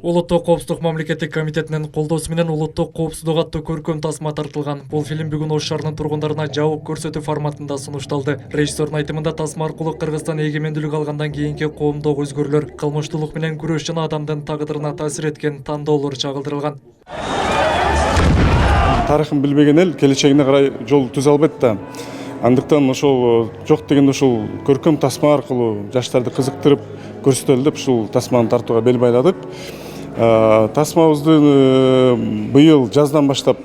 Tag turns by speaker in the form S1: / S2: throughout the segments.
S1: Улуттук коопсуздук мамлекеттик комитетинин колдоосу менен улуттук коопсуздук аттуу көркөм тасма тартылган. Бул фильм бүгүн Ош шаарынын тургундарына жабык көрсөтүү форматында сунушталды. Режиссердин айтымында тасма аркылуу Кыргызстан эгемендүүлүк алгандан кийинки коомдогу өзгөрүүлөр, кылмыштуулук менен күрөш жана адамдын тагдырына таасир эткен тандоолор чагылдырылган.
S2: Тарыхын билбеген эл келечегине карай жол түзө албайт да. Андыктан ошол жок дегенде ушул көркөм тасма аркылуу жаштарды кызыктырып көрсөтөлү деп ушул тасманы тартууга бел байладык. Тасмабызды быйыл жаздан баштап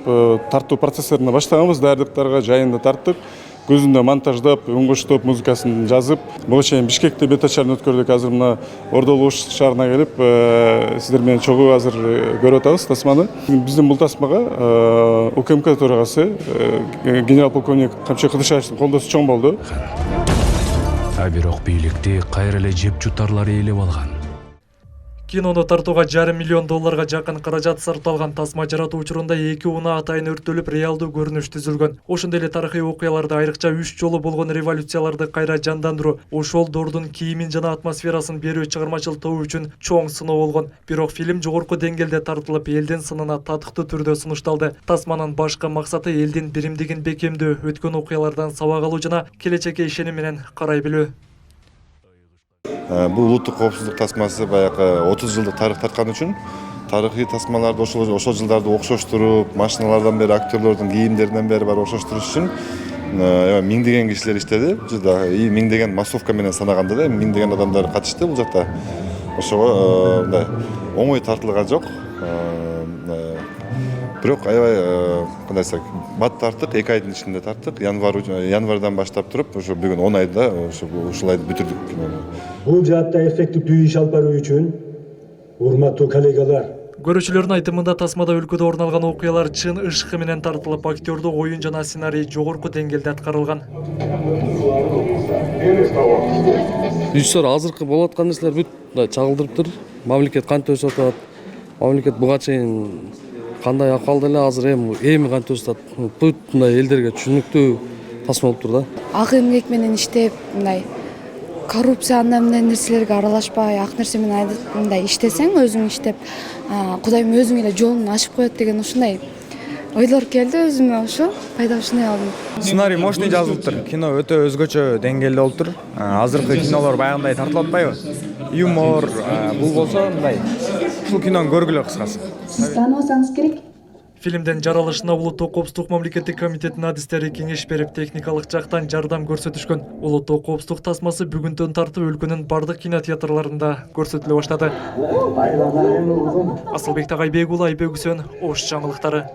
S2: тартуу процесстерине баштаганбыз. Даярдыктарга жайында тарттык. Көзүндө монтаждап, өңгөчтөп, музыкасын жазып, буга чейин Бишкекте бет ачарын өткөрдүк. Азыр мына Ордол Ош шаарына келип, сиздер менен чогуу азыр көрүп атабыз тасманы. Биздин бул тасмага УКМК төрагасы генерал полковник Камчы Кыдышаевдин колдоосу чоң болду.
S3: Бирок бийликти кайра эле жеп жутарлар ээлеп алган.
S1: Кинону тартууга $500 миллион жакын каражат сарпталган. Тасма жаратуу учурунда 2 унаа атайын өрттөлүп, реалдуу көрүнүш түзүлгөн. Ошондой эле тарыхый окуяларды, айрыкча 3 жолу болгон революцияларды кайра жандандыруу, ошол доордун кийимин жана атмосферасын берүү чыгармачыл тобу үчүн чоң сыноо болгон. Бирок фильм жогорку деңгээлде тартылып, элдин сынына татыктуу түрдө сунушталды. Тасманын башкы максаты элдин биримдигин бекемдөө, өткөн окуялардан сабак алуу жана келечекке ишеним менен карай билүү.
S4: Бул улуттук коопсуздук тасмасы баягы 30 жылдык тарых тарткан үчүн тарыхый тасмаларды ошол жылдарды окшоштуруп, машиналардан бери актерлордун кийимдеринен бери бар окшоштуруш үчүн миңдеген кишилер иштеди. Миңдеген массовка менен санаганда да миңдеген адамдар катышты бул жакта. Ошого мындай оңой тартылган жок. Бирок аябай кандай десек, бат тарттык, 2 айдын ичинде тарттык. Январдан баштап туруп, ошо бүгүн 10 айда ушул айды бүтүрдүк кинону.
S5: Бул жаатта эффектиптүү иш алып баруу үчүн урматтуу коллегалар,
S1: Көрүүчүлөрдүн айтымында тасмада өлкөдө орун алган окуялар чын ышкы менен тартылып, актёрдук оюн жана сценарий жогорку деңгээлде аткарылган.
S6: Режиссер азыркы болуп аткан нерселер бүт чагылдырыптыр. Мамлекет кантип өсүп атат? Мамлекет буга чейин кандай акалда эле, азыр эми кантип өсүп атат? Бүт мындай элдерге түшүнүктүү тасма болуп тур да.
S7: Ак эмгек менен иштеп, мындай коррупция андан нерселерге аралашпай, ак нерсе менен мындай иштесең, өзүң иштеп, Кудайым өзүң эле жолун ачып коет деген ушундай ойлор келди өзүмө, ошо пайда ушундай алдым.
S8: Сценарий мощный жазылыптыр. Кино өтө өзгөчө деңгээлде болуптур. Азыркы кинолор баягындай тартылып атпайбы? Юмор, бул болсо мындай. Ушул кинону көргүлө кыскасы.
S9: Сиз тааныбасаңыз керек.
S1: Фильмден жаралышына Улуттук коопсуздук мамлекеттик комитетинин адистери кеңеш берип, техникалык жактан жардам көрсөтүшкөн. Улуттук коопсуздук тасмасы бүгүндөн тартып өлкөнүн бардык кинотеатрларында көрсөтүлө баштады. Асылбек Тагайбек уулу, Айбек Үсөн, Ош жаңылыктары.